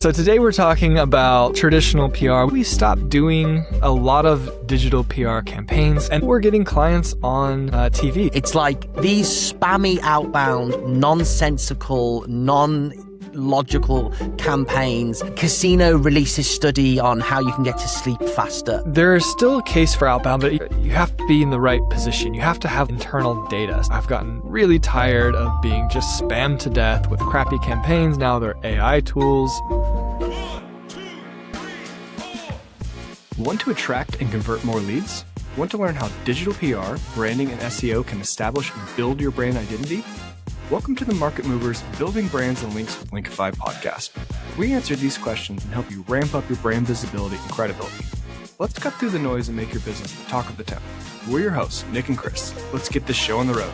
So today we're talking about traditional PR. We stopped doing a lot of digital PR campaigns and we're getting clients on TV. It's like these spammy outbound, nonsensical, non-logical campaigns. Casino releases study on how you can get to sleep faster. There's still a case for outbound, but you have to be in the right position. You have to have internal data. I've gotten really tired of being just spammed to death with crappy campaigns. Now they're AI tools. Want to attract and convert more leads? Want to learn how digital PR, branding, and SEO can establish and build your brand identity? Welcome to the Market Movers Building Brands and Links with Linkifi podcast. We answer these questions and help you ramp up your brand visibility and credibility. Let's cut through the noise and make your business the talk of the town. We're your hosts, Nick and Chris. Let's get this show on the road.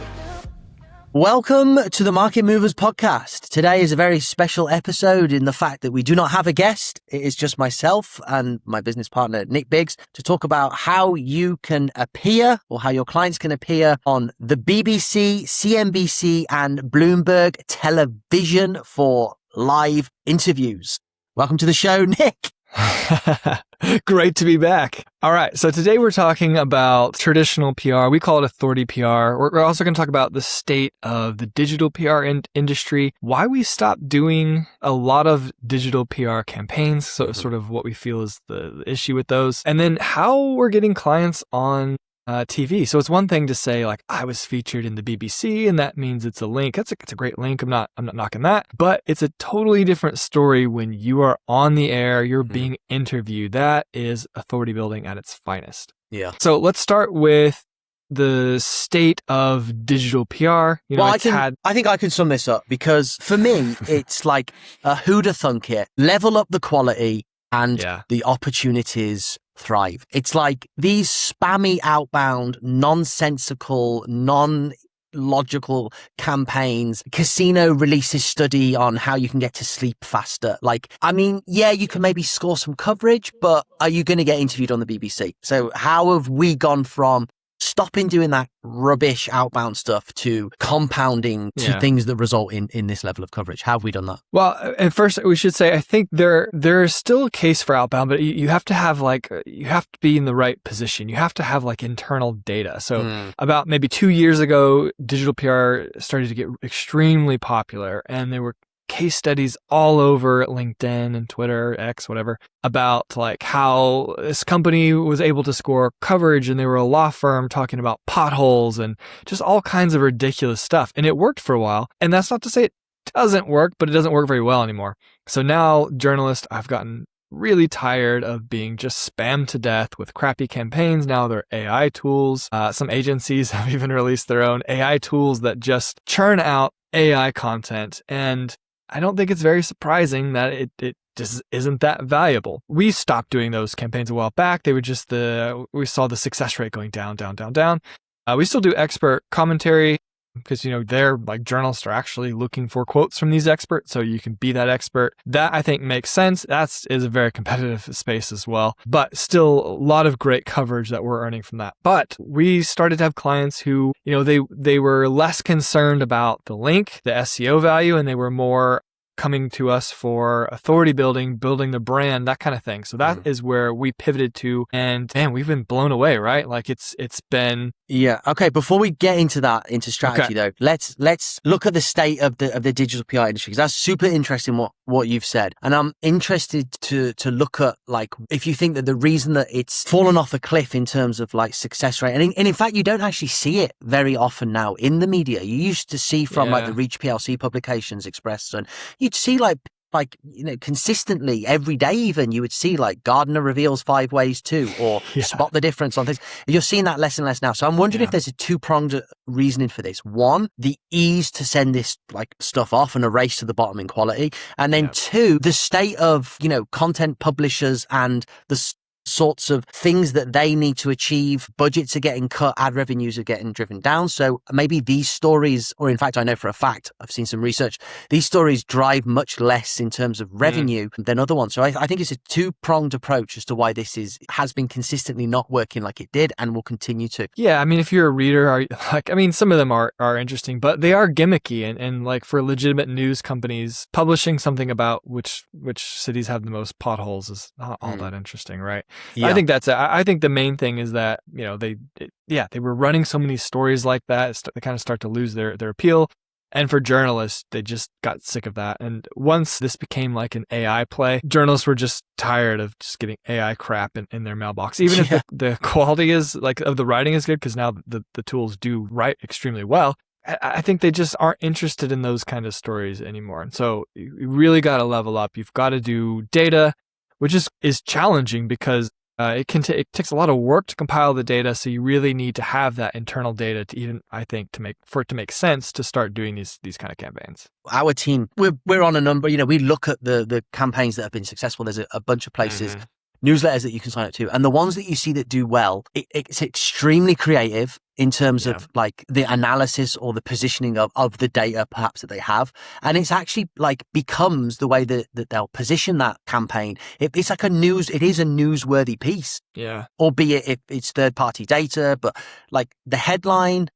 Welcome to the Market Movers podcast. Today is a very special episode in the fact that we do not have a guest. It is just myself and my business partner, Nick Biggs, to talk about how you can appear or how your clients can appear on the BBC, CNBC, and Bloomberg television for live interviews. Welcome to the show, Nick. Great to be back. All right. So today we're talking about traditional PR. We call it authority PR. We're also going to talk about the state of the digital PR industry, why we stopped doing a lot of digital PR campaigns. So sort of what we feel is the issue with those. And then how we're getting clients on TV. So it's one thing to say like, I was featured in the BBC and that means it's a link. It's a great link. I'm not knocking that, but it's a totally different story when you are on the air, you're being interviewed. That is authority building at its finest. Yeah. So let's start with the state of digital PR. You know, I think I can sum this up because for me, it's like a who'da thunk it, level up the quality and the opportunities thrive. It's like these spammy outbound, nonsensical, non-logical campaigns. Casino releases study on how you can get to sleep faster. Like, I mean, yeah, you can maybe score some coverage, but are you going to get interviewed on the BBC? So how have we gone from stopping doing that rubbish outbound stuff to compounding to things that result in this level of coverage? How have we done that? Well, and first we should say, I think there is still a case for outbound, but you have to have you have to be in the right position. You have to have internal data. So about maybe 2 years ago, digital PR started to get extremely popular and there were case studies all over LinkedIn and Twitter, X, whatever, about how this company was able to score coverage and they were a law firm talking about potholes and just all kinds of ridiculous stuff. And it worked for a while. And that's not to say it doesn't work, but it doesn't work very well anymore. So now journalists, I've gotten really tired of being just spammed to death with crappy campaigns. Now they're AI tools. Some agencies have even released their own AI tools that just churn out AI content. And I don't think it's very surprising that it just isn't that valuable. We stopped doing those campaigns a while back. They were just we saw the success rate going down. We still do expert commentary because, they're journalists are actually looking for quotes from these experts. So you can be that expert. That I think makes sense. That is a very competitive space as well, but still a lot of great coverage that we're earning from that. But we started to have clients who, they were less concerned about the link, the SEO value, and they were more coming to us for authority building the brand, that kind of thing. So that is where we pivoted to, and man, we've been blown away, right? It's been... Yeah. Okay. Before we get into strategy though, let's look at the state of the digital PR industry, because that's super interesting what you've said. And I'm interested to look at if you think that the reason that it's fallen off a cliff in terms of success rate, and in fact, you don't actually see it very often now in the media. You used to see from the Reach PLC publications, Express, and you'd see consistently every day, even you would see Gardner reveals 5 ways to, or spot the difference on things. You're seeing that less and less now. So I'm wondering if there's a two-pronged reasoning for this. One, the ease to send this stuff off and a race to the bottom in quality. And then two, the state of, content publishers and the sorts of things that they need to achieve. Budgets are getting cut, ad revenues are getting driven down. So maybe these stories, or in fact, I know for a fact, I've seen some research, these stories drive much less in terms of revenue than other ones. So I think it's a two-pronged approach as to why this has been consistently not working like it did and will continue to. Yeah, I mean, if you're a reader, some of them are interesting, but they are gimmicky. And like for legitimate news companies, publishing something about which cities have the most potholes is not all that interesting, right? Yeah. I think that's it. I think the main thing is that, they were running so many stories like that. They kind of start to lose their appeal. And for journalists, they just got sick of that. And once this became like an AI play, journalists were just tired of just getting AI crap in their mailbox. Even if the quality is of the writing is good, because now the tools do write extremely well. I think they just aren't interested in those kind of stories anymore. And so you really got to level up. You've got to do data, which is challenging because it takes a lot of work to compile the data. So you really need to have that internal data to even, I think, for it to make sense to start doing these kind of campaigns. Our team, we're on a number. We look at the campaigns that have been successful. There's a bunch of places. Newsletters that you can sign up to. And the ones that you see that do well, it's extremely creative in terms of like the analysis or the positioning of the data perhaps that they have. And it's actually like becomes the way that they'll position that campaign. It's like it is a newsworthy piece. Yeah. Albeit if it's third party data, but like the headline,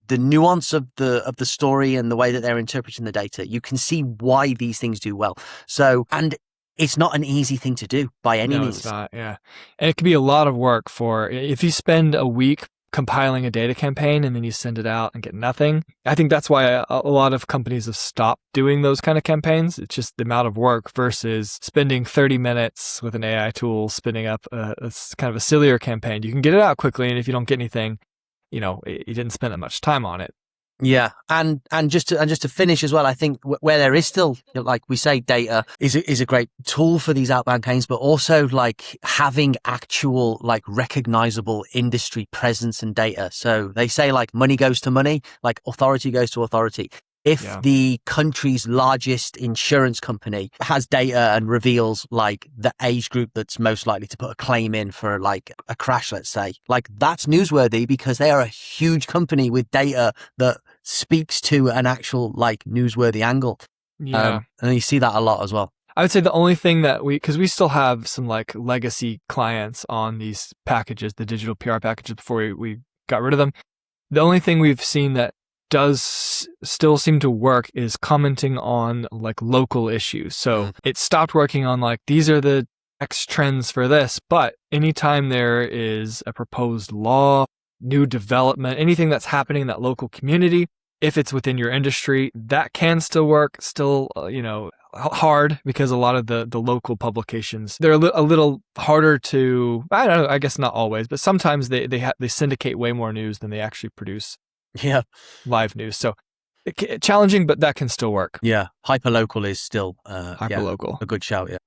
the nuance of the story and the way that they're interpreting the data, you can see why these things do well. So, and it's not an easy thing to do by any means. It's not, yeah. And it could be a lot of work if you spend a week compiling a data campaign and then you send it out and get nothing. I think that's why a lot of companies have stopped doing those kind of campaigns. It's just the amount of work versus spending 30 minutes with an AI tool spinning up a kind of a sillier campaign. You can get it out quickly, and if you don't get anything, you didn't spend that much time on it. Yeah, and just to finish as well, I think where there is still, like we say, data is a great tool for these outbound campaigns, but also like having actual like recognizable industry presence and data. So they say like money goes to money, like authority goes to authority. If the country's largest insurance company has data and reveals like the age group that's most likely to put a claim in for like a crash, let's say, like that's newsworthy because they are a huge company with data that speaks to an actual like newsworthy angle. Yeah. And you see that a lot as well. I would say the only thing that because we still have some like legacy clients on these packages, the digital PR packages before we got rid of them. The only thing we've seen that does still seem to work is commenting on like local issues. So it stopped working on like, these are the X trends for this, but anytime there is a proposed law, new development, anything that's happening in that local community, if it's within your industry, that can still work, hard because a lot of the local publications, they're a little harder to, I don't know, I guess not always, but sometimes they syndicate way more news than they actually produce. Yeah. Live news. So challenging, but that can still work. Yeah. Hyperlocal is still Hyperlocal. A good shout. Yeah.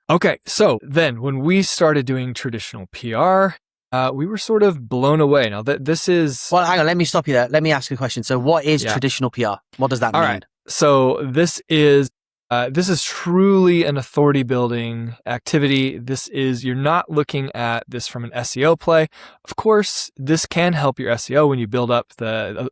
Okay. So then when we started doing traditional PR, we were sort of blown away. Now this is... Well, hang on. Let me stop you there. Let me ask you a question. So what is traditional PR? What does that mean? All right. So this is truly an authority building activity. You're not looking at this from an SEO play. Of course, this can help your SEO when you build up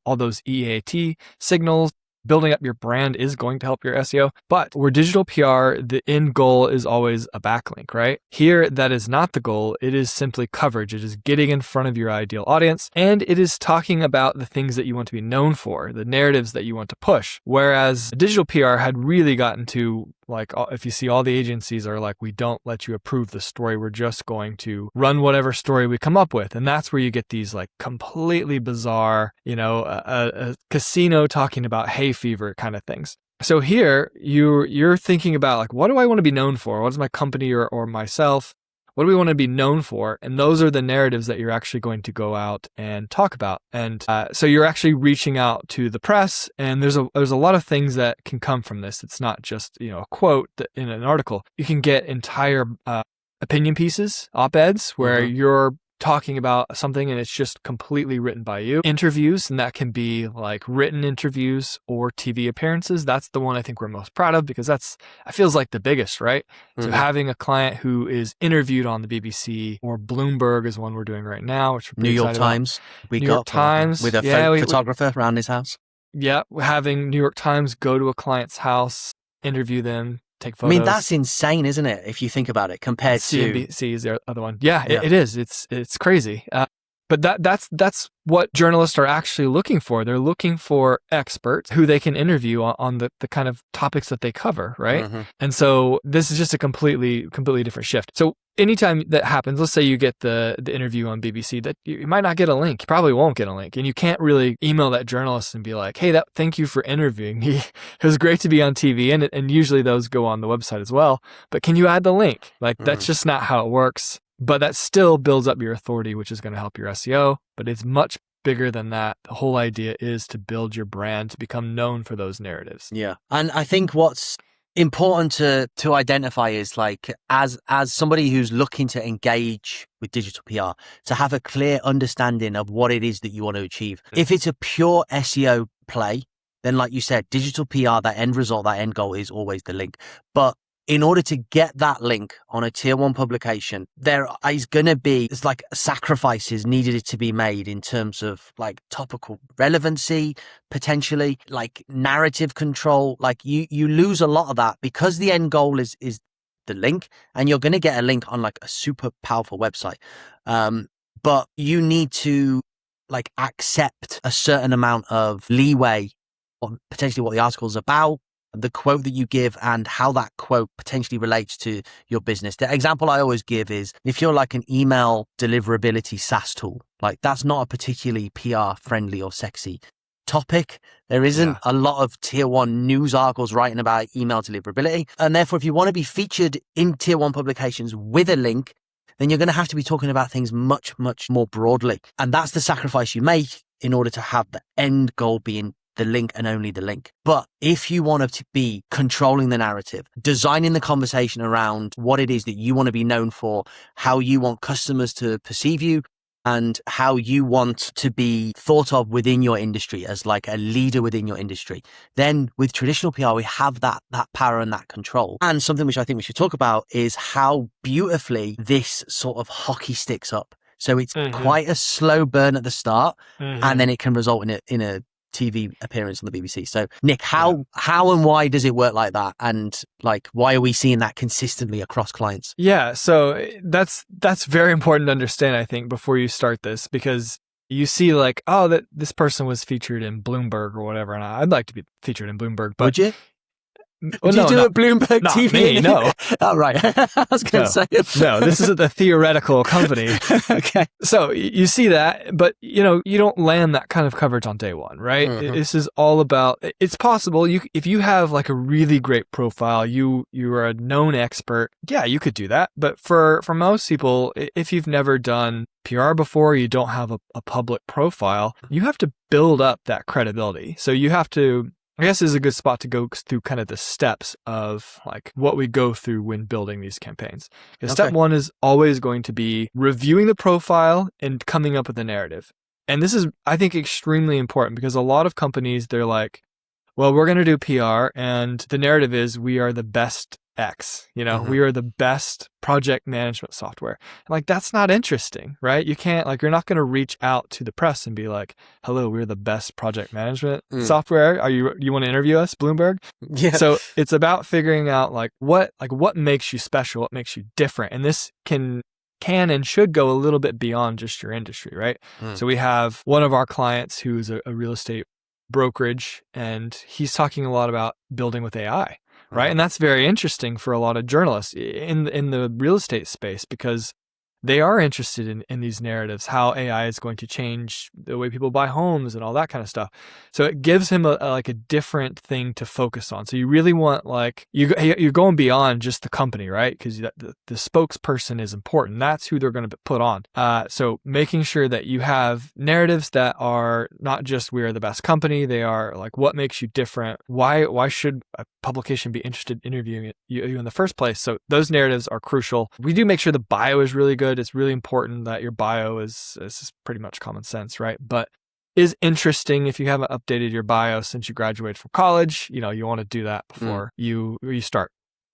all those EAT signals. Building up your brand is going to help your SEO, but where digital PR, the end goal is always a backlink, right? Here, that is not the goal. It is simply coverage. It is getting in front of your ideal audience, and it is talking about the things that you want to be known for, the narratives that you want to push. Whereas digital PR had really gotten to, like, if you see all the agencies are like, we don't let you approve the story. We're just going to run whatever story we come up with. And that's where you get these like completely bizarre, a casino talking about hay fever kind of things. So here you're thinking about like, what do I want to be known for? What is my company or myself? What do we want to be known for? And those are the narratives that you're actually going to go out and talk about. And so you're actually reaching out to the press, and there's a lot of things that can come from this. It's not just, a quote in an article. You can get entire opinion pieces, op-eds, where you're talking about something and it's just completely written by you. Interviews, and that can be like written interviews or TV appearances. That's the one I think we're most proud of because that feels like the biggest, right? So having a client who is interviewed on the BBC or Bloomberg is one we're doing right now, which we're New York Times. New York Times with a photographer around his house. Yeah, having New York Times go to a client's house, interview them, take photos. I mean, that's insane, isn't it? If you think about it, compared to CNBC is the other one. Yeah, it is. It's crazy. But that's what journalists are actually looking for. They're looking for experts who they can interview on the kind of topics that they cover, right? And so this is just a completely different shift. So anytime that happens, let's say you get the interview on BBC, that you might not get a link. You probably won't get a link. And you can't really email that journalist and be like, hey, thank you for interviewing me. It was great to be on TV. And usually those go on the website as well. But can you add the link? Like, that's just not how it works. But that still builds up your authority, which is going to help your SEO. But it's much bigger than that. The whole idea is to build your brand, to become known for those narratives. Yeah. And I think what's important to identify is like, as somebody who's looking to engage with digital PR, to have a clear understanding of what it is that you want to achieve. If it's a pure SEO play, then like you said, digital PR, that end result, that end goal is always the link. But in order to get that link on a tier 1 publication, there is going to be like sacrifices needed to be made in terms of like topical relevancy, potentially like narrative control. Like you lose a lot of that because the end goal is the link, and you're going to get a link on like a super powerful website. But you need to like accept a certain amount of leeway on potentially what the article is about, the quote that you give, and how that quote potentially relates to your business. The example I always give is if you're like an email deliverability SaaS tool, like that's not a particularly PR friendly or sexy topic. There isn't a lot of tier 1 news articles writing about email deliverability. And therefore, if you want to be featured in tier 1 publications with a link, then you're going to have to be talking about things much, much more broadly. And that's the sacrifice you make in order to have the end goal being the link and only the link. But if you want to be controlling the narrative, designing the conversation around what it is that you want to be known for, how you want customers to perceive you, and how you want to be thought of within your industry as like a leader within your industry, then with traditional PR, we have that power and that control. And something which I think we should talk about is how beautifully this sort of hockey sticks up. So it's quite a slow burn at the start, and then it can result in a TV appearance on the BBC. So Nick, how and why does it work like that? And like, why are we seeing that consistently across clients? Yeah. So that's very important to understand, I think, before you start this, because you see like, oh, that this person was featured in Bloomberg or whatever. And I'd like to be featured in Bloomberg, but would you? Well, Did you do a Bloomberg TV? Me, no. Oh, right. I was going to say. No, this is the theoretical company. Okay. So you see that, but you don't land that kind of coverage on day one, right? This is all about, it's possible if you have like a really great profile, you are a known expert. Yeah, you could do that. But for most people, if you've never done PR before, you don't have a public profile, you have to build up that credibility. So you have to, I guess this is a good spot to go through kind of the steps of like what we go through when building these campaigns. Step 1 is always going to be reviewing the profile and coming up with a narrative. And this is, I think, extremely important because a lot of companies, they're like, well, we're going to do PR and the narrative is we are the best X, we are the best project management software. And like, that's not interesting, right? You can't, like, you're not going to reach out to the press and be like, hello, we're the best project management software. You want to interview us, Bloomberg? Yeah. So it's about figuring out what makes you special, what makes you different. And this can and should go a little bit beyond just your industry, right? So we have one of our clients who's a real estate brokerage, and he's talking a lot about building with AI. Right. And that's very interesting for a lot of journalists in the real estate space because they are interested in these narratives, how AI is going to change the way people buy homes and all that kind of stuff. So it gives him a different thing to focus on. So you really want you're going beyond just the company, right? Because the spokesperson is important. That's who they're going to put on. So making sure that you have narratives that are not just we are the best company. They are like what makes you different. Why should a publication be interested in interviewing you in the first place? So those narratives are crucial. We do make sure the bio is really good. good. It's really important that your bio is pretty much common sense, right? But is interesting if you haven't updated your bio since you graduated from college. You want to do that before you start.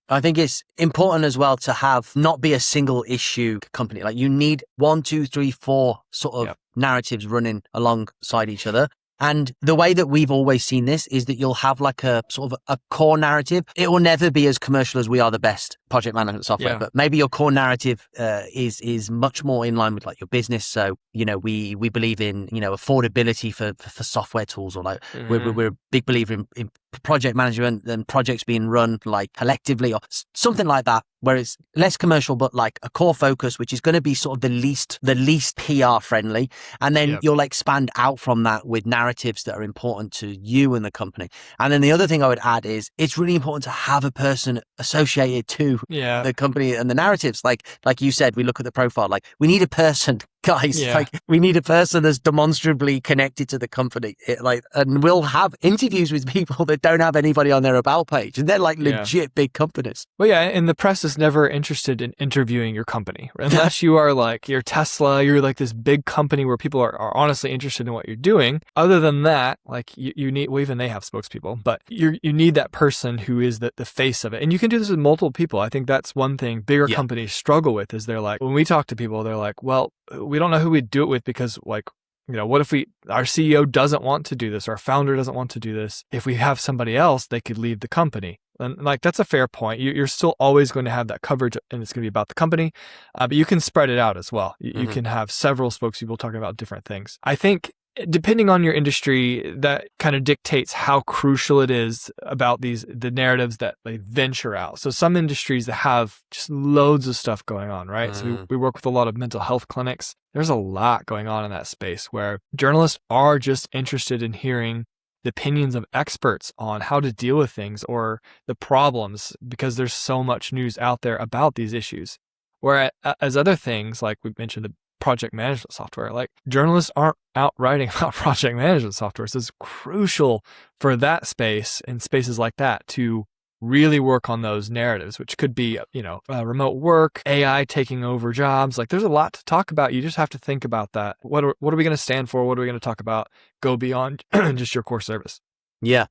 I think it's important as well to have not be a single issue company. Like you need 1, 2, 3, 4 sort of narratives running alongside each other. And the way that we've always seen this is that you'll have like a sort of a core narrative. It will never be as commercial as we are the best project management software, but maybe your core narrative is much more in line with like your business. So, we believe in, affordability for software tools, or like we're a big believer in project management and projects being run like collectively or something like that, where it's less commercial, but like a core focus, which is going to be sort of the least PR friendly. And then you'll expand out from that with narratives that are important to you and the company. And then the other thing I would add is it's really important to have a person associated to the company and the narratives. Like you said, we look at the profile, like we need a person, guys. Like we need a person that's demonstrably connected to the company. And we'll have interviews with people that don't have anybody on their about page, and they're like legit big companies. Well, and the press is never interested in interviewing your company, right? Unless you are like you're Tesla, you're like this big company where people are honestly interested in what you're doing. Other than that, like you need, well, even they have spokespeople, but you need that person who is the face of it. And you can do this with multiple people. I think that's one thing bigger companies struggle with is they're like, when we talk to people, they're like, well, we don't know who we'd do it with because like, what if our CEO doesn't want to do this, or our founder doesn't want to do this? If we have somebody else, they could leave the company. And like, that's a fair point. You're still always going to have that coverage, and it's going to be about the company, but you can spread it out as well. You can have several spokespeople talking about different things. I think depending on your industry, that kind of dictates how crucial it is about the narratives that they venture out. So some industries that have just loads of stuff going on, right? So we work with a lot of mental health clinics. There's a lot going on in that space where journalists are just interested in hearing the opinions of experts on how to deal with things or the problems, because there's so much news out there about these issues. Whereas other things, like we mentioned, the project management software, like journalists aren't out writing about project management software. So it's crucial for that space and spaces like that to really work on those narratives, which could be, remote work, AI taking over jobs. Like there's a lot to talk about. You just have to think about that. What are we going to stand for? What are we going to talk about? Go beyond just your core service. Yeah,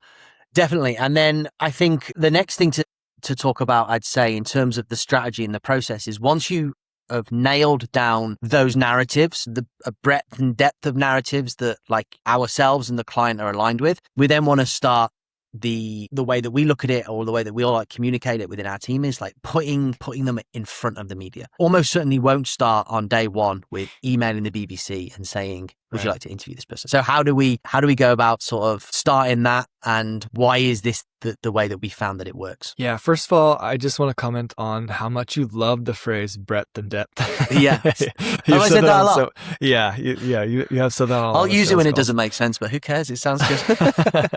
definitely. And then I think the next thing to talk about, I'd say, in terms of the strategy and the process is once you have nailed down those narratives, the breadth and depth of narratives that like ourselves and the client are aligned with, we then want to start the way that we look at it, or the way that we all like communicate it within our team, is like putting them in front of the media. Almost certainly won't start on day one with emailing the BBC and saying, would you like to interview this person? So how do we go about sort of starting that, and why is this the way that we found that it works? Yeah, first of all, I just want to comment on how much you love the phrase breadth and depth. Yeah. I said that a lot. So, you have said that a lot. I'll use it when it doesn't make sense, but who cares? It sounds good.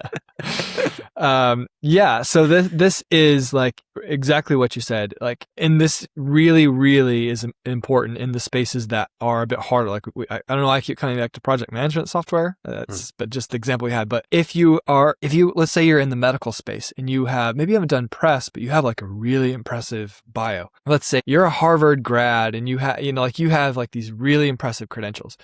So this is like exactly what you said. Like, and this really, really is important in the spaces that are a bit harder. Like I don't know, I keep coming back to project management software. But just the example we had. But if you let's say you're in the medical space and you haven't done press, but you have like a really impressive bio. Let's say you're a Harvard grad and you have like these really impressive credentials.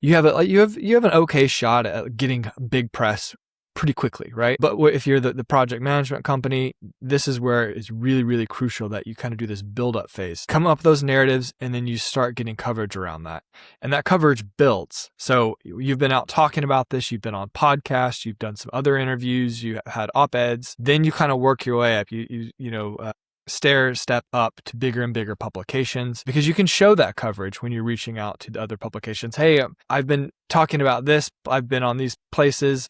You have an okay shot at getting big press pretty quickly, right? But if you're the project management company, this is where it's really, really crucial that you kind of do this build-up phase. Come up with those narratives, and then you start getting coverage around that. And that coverage builds. So you've been out talking about this, you've been on podcasts, you've done some other interviews, you had op-eds, then you kind of work your way up. Step up to bigger and bigger publications, because you can show that coverage when you're reaching out to the other publications. Hey, I've been talking about this, I've been on these places.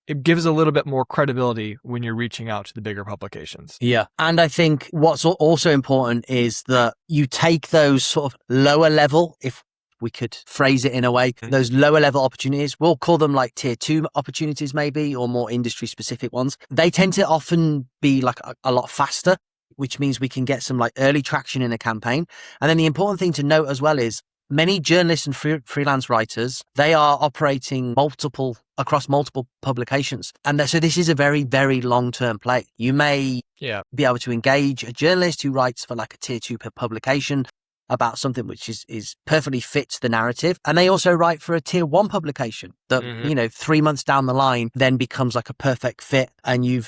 It gives a little bit more credibility when you're reaching out to the bigger publications. Yeah. And I think what's also important is that you take those sort of lower level, if we could phrase it in a way, those lower level opportunities, we'll call them like tier 2 opportunities maybe, or more industry specific ones. They tend to often be like a lot faster, which means we can get some like early traction in a campaign. And then the important thing to note as well is many journalists and freelance writers, they are operating across multiple publications. And so this is a very, very long-term play. You may be able to engage a journalist who writes for like a tier 2 publication, about something which is perfectly fits the narrative. And they also write for a tier 1 publication that, 3 months down the line then becomes like a perfect fit, and you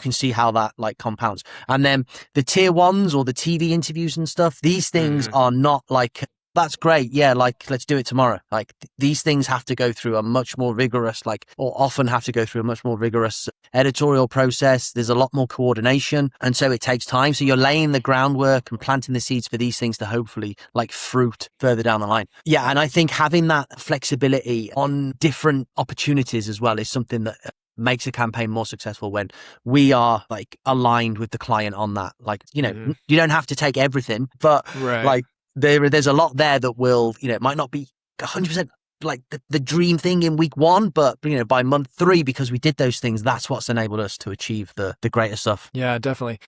can see how that like compounds. And then the tier 1s or the TV interviews and stuff, these things are not like, that's great. Yeah. Like, let's do it tomorrow. Like these things have to go through a much more rigorous, or often have to go through a much more rigorous editorial process. There's a lot more coordination. And so it takes time. So you're laying the groundwork and planting the seeds for these things to hopefully like fruit further down the line. Yeah. And I think having that flexibility on different opportunities as well is something that makes a campaign more successful when we are like aligned with the client on that. Like, you don't have to take everything, but like there's a lot there that will, it might not be 100% like the dream thing in week 1, but by month 3, because we did those things, that's what's enabled us to achieve the greater stuff. Yeah, definitely.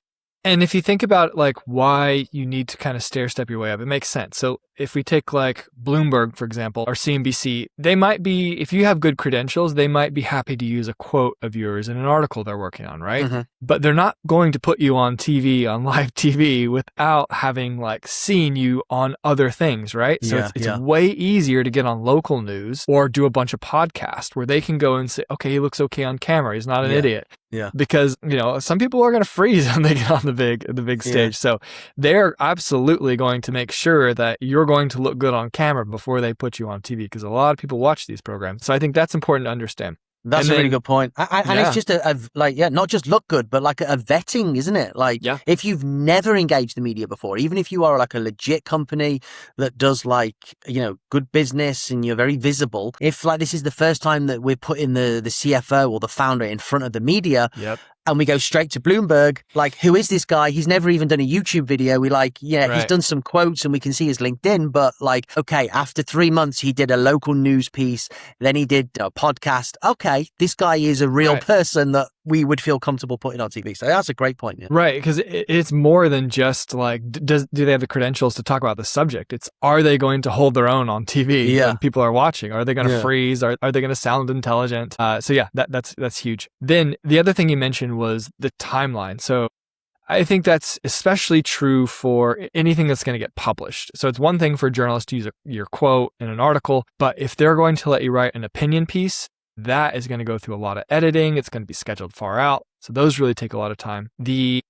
And if you think about like why you need to kind of stair step your way up, it makes sense. So if we take like Bloomberg, for example, or CNBC, they might be, if you have good credentials, they might be happy to use a quote of yours in an article they're working on, right? But they're not going to put you on TV, on live TV, without having like seen you on other things, right? So it's way easier to get on local news or do a bunch of podcasts where they can go and say, okay, he looks okay on camera. He's not an idiot. Yeah. Because, some people are going to freeze when they get on the big stage. So they're absolutely going to make sure that you're going to look good on camera before they put you on TV, because a lot of people watch these programs. So I think that's important to understand. That's a really good point. And it's just not just look good, but like a vetting, isn't it? Like if you've never engaged the media before, even if you are like a legit company that does like, good business and you're very visible, if like this is the first time that we're putting the CFO or the founder in front of the media, and we go straight to Bloomberg, like, who is this guy? He's never even done a YouTube video. We like, he's done some quotes and we can see his LinkedIn, but like, okay, after 3 months, he did a local news piece, then he did a podcast. Okay, this guy is a real person that we would feel comfortable putting on TV. So that's a great point. Yeah. Right, because it's more than just like, do they have the credentials to talk about the subject? It's, are they going to hold their own on TV when people are watching? Are they going to freeze? Are they going to sound intelligent? So yeah, that's huge. Then the other thing you mentioned was the timeline. So I think that's especially true for anything that's going to get published. So it's one thing for journalists to use your quote in an article, but if they're going to let you write an opinion piece, that is going to go through a lot of editing. It's going to be scheduled far out. So those really take a lot of time. The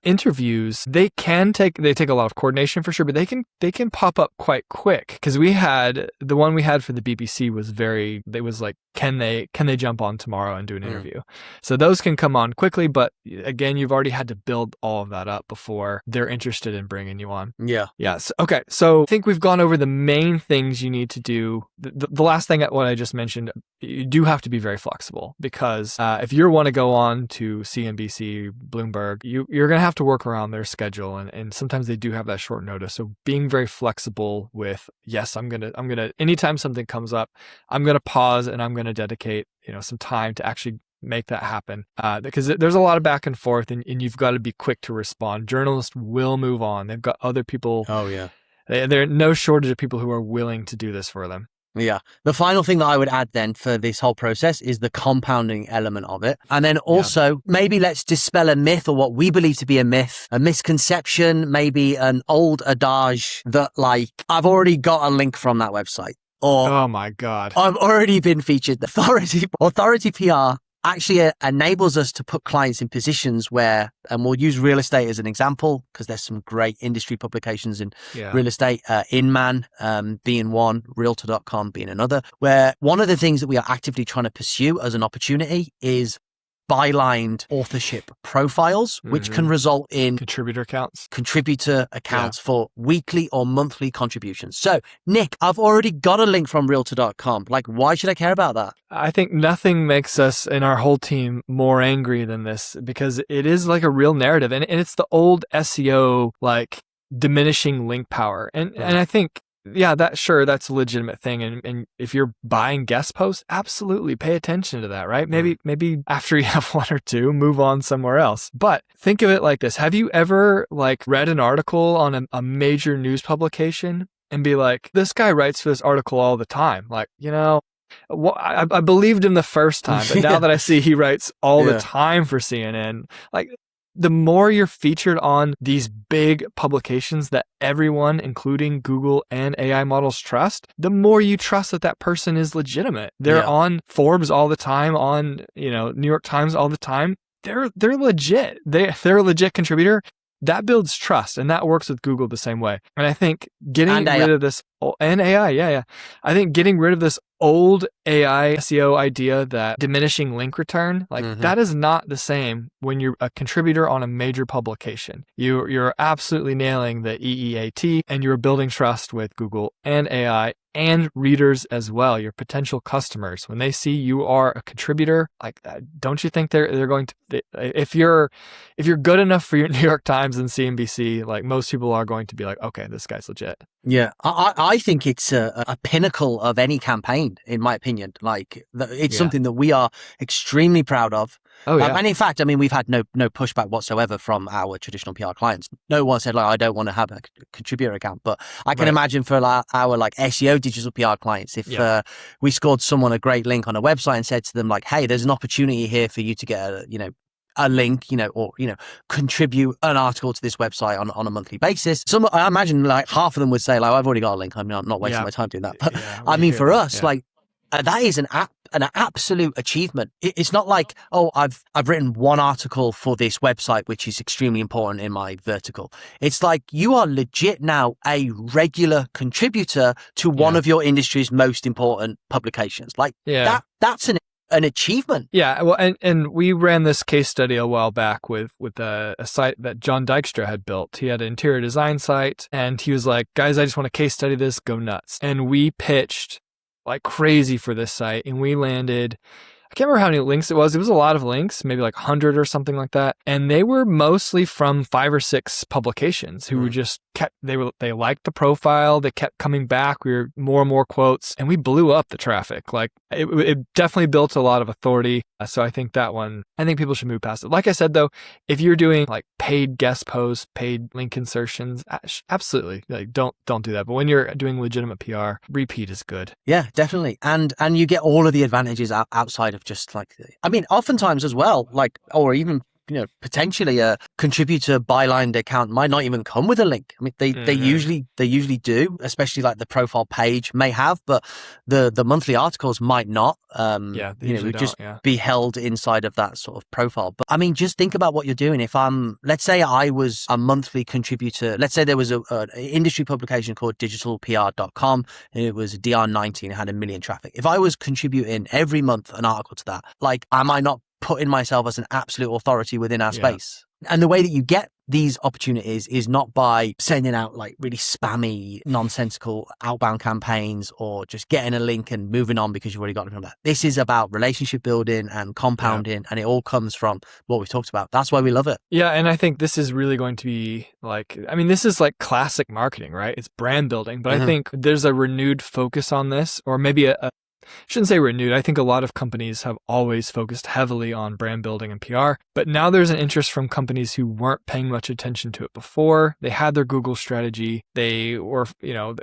interviews, they take a lot of coordination for sure, but they can pop up quite quick. Because the one we had for the BBC was like, can they jump on tomorrow and do an interview? So those can come on quickly, but again, you've already had to build all of that up before they're interested in bringing you on. Yeah. So, okay. So I think we've gone over the main things you need to do. The last thing, what I just mentioned, you do have to be very flexible, because if you want to go on to CNBC, Bloomberg, you're going to have to work around their schedule, and sometimes they do have that short notice. So being very flexible with, yes, I'm going to anytime something comes up, I'm going to pause and I'm going to dedicate some time to actually make that happen, because there's a lot of back and forth, and you've got to be quick to respond. Journalists will move on. They've got other people. There's no shortage of people who are willing to do this for them. Yeah. The final thing that I would add then for this whole process is the compounding element of it. And then also maybe let's dispel a myth, or what we believe to be a myth, a misconception, maybe an old adage that like, I've already got a link from that website. Or, oh my God, I've already been featured. Authority PR actually enables us to put clients in positions where, and we'll use real estate as an example, because there's some great industry publications in real estate, Inman being one, Realtor.com being another, where one of the things that we are actively trying to pursue as an opportunity is bylined authorship profiles, which can result in contributor accounts for weekly or monthly contributions. So, Nick, I've already got a link from Realtor.com. Like, why should I care about that? I think nothing makes us and our whole team more angry than this, because it is like a real narrative, and it's the old SEO like diminishing link power, and I think. Yeah, that's a legitimate thing. And if you're buying guest posts, absolutely pay attention to that, right? Maybe after you have one or two, move on somewhere else. But think of it like this. Have you ever like read an article on a major news publication and be like, this guy writes for this article all the time? Like, I believed him the first time, but now that I see he writes all the time for CNN, like, the more you're featured on these big publications that everyone, including Google and AI models, trust, the more you trust that that person is legitimate. They're on Forbes all the time, on New York Times all the time. They're legit. They're a legit contributor. That builds trust, and that works with Google the same way. And I think getting rid of this, and AI, I think getting rid of this old AI SEO idea that diminishing link return, that is not the same when you're a contributor on a major publication. You're absolutely nailing the EEAT, and you're building trust with Google and AI and readers as well, your potential customers. When they see you are a contributor, don't you think they're going to, if you're good enough for your New York Times and CNBC, most people are going to be like, okay, this guy's legit. Yeah, I think it's a pinnacle of any campaign, in my opinion. It's something that we are extremely proud of. Oh, yeah. And in fact, we've had no pushback whatsoever from our traditional PR clients. No one said, I don't want to have a contributor account. But I can imagine for our SEO digital PR clients, if we scored someone a great link on a website and said to them, hey, there's an opportunity here for you to get a link, or contribute an article to this website on a monthly basis. I imagine half of them would say, I've already got a link. I'm not wasting my time doing that. But for us, that is an absolute achievement. It's not I've written one article for this website, which is extremely important in my vertical. It's you are legit now a regular contributor to one of your industry's most important publications. That's an achievement. Yeah, well, and we ran this case study a while back with a site that John Dykstra had built. He had an interior design site, and he was like, guys, I just want to case study this, go nuts. And we pitched like crazy for this site, and we landed, I can't remember how many links it was. It was a lot of links, maybe 100 or something like that. And they were mostly from 5 or 6 publications who were just they liked the profile. They kept coming back. We were more and more quotes, and we blew up the traffic. It definitely built a lot of authority. So I think that one, I think people should move past it. Like I said, though, if you're doing paid guest posts, paid link insertions, absolutely, don't do that. But when you're doing legitimate PR, repeat is good. Yeah, definitely. And you get all of the advantages outside of just oftentimes as well, or even potentially a contributor bylined account might not even come with a link. They usually do, especially the profile page may have, but the monthly articles might not. Would just be held inside of that sort of profile. But just think about what you're doing. If let's say I was a monthly contributor, let's say there was an industry publication called digitalpr.com, and it was a DR90 and it had 1 million traffic. If I was contributing every month an article to that, am I not putting myself as an absolute authority within our space? And the way that you get these opportunities is not by sending out really spammy, nonsensical outbound campaigns or just getting a link and moving on because you've already got it from that. This is about relationship building and compounding, and it all comes from what we've talked about. That's why we love it. Yeah, and I think this is really going to be this is classic marketing, right? It's brand building, but I think there's a renewed focus on this, or maybe I shouldn't say renewed. I think a lot of companies have always focused heavily on brand building and PR, but now there's an interest from companies who weren't paying much attention to it before. They had their Google strategy. They were,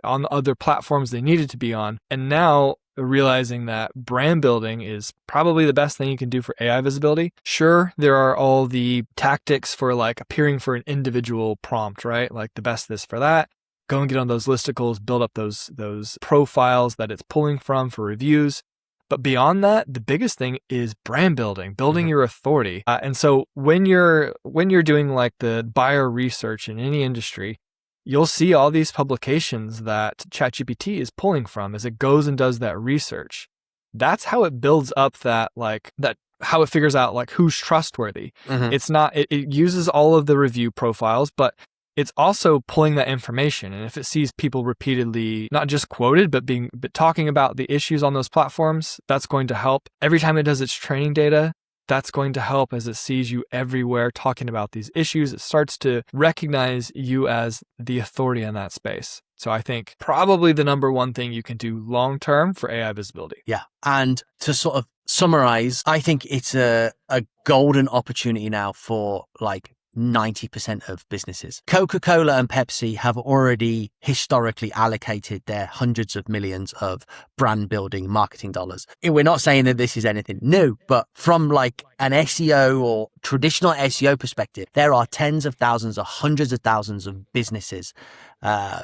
on the other platforms they needed to be on. And now realizing that brand building is probably the best thing you can do for AI visibility. Sure, there are all the tactics for appearing for an individual prompt, right? The best this for that. Go and get on those listicles, build up those profiles that it's pulling from for reviews. But beyond that, the biggest thing is brand building, building your authority. And so when you're doing the buyer research in any industry, you'll see all these publications that ChatGPT is pulling from as it goes and does that research. That's how it builds up how it figures out who's trustworthy. It's not, it uses all of the review profiles, but it's also pulling that information. And if it sees people repeatedly, not just quoted, but talking about the issues on those platforms, that's going to help. Every time it does its training data, that's going to help as it sees you everywhere talking about these issues. It starts to recognize you as the authority in that space. So I think probably the number one thing you can do long-term for AI visibility. Yeah. And to sort of summarize, I think it's a golden opportunity now for 90% of businesses. Coca-Cola and Pepsi have already historically allocated their hundreds of millions of brand building marketing dollars. We're not saying that this is anything new, but from like an SEO or traditional SEO perspective, there are tens of thousands or hundreds of thousands of businesses,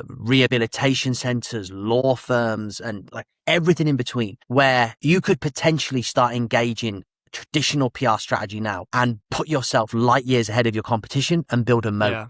rehabilitation centers, law firms, and like everything in between, where you could potentially start engaging traditional PR strategy now and put yourself light years ahead of your competition and build a moat. Yeah.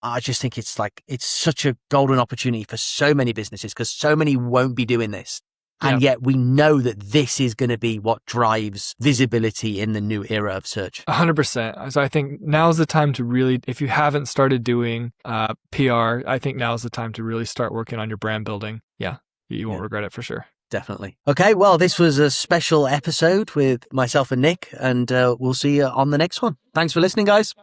I just think it's such a golden opportunity for so many businesses because so many won't be doing this. And yet we know that this is going to be what drives visibility in the new era of search. 100%. So I think now's the time to really, if you haven't started doing PR, I think now's the time to really start working on your brand building. Yeah, you won't regret it for sure. Definitely. Okay, well, this was a special episode with myself and Nick, and we'll see you on the next one. Thanks for listening, guys.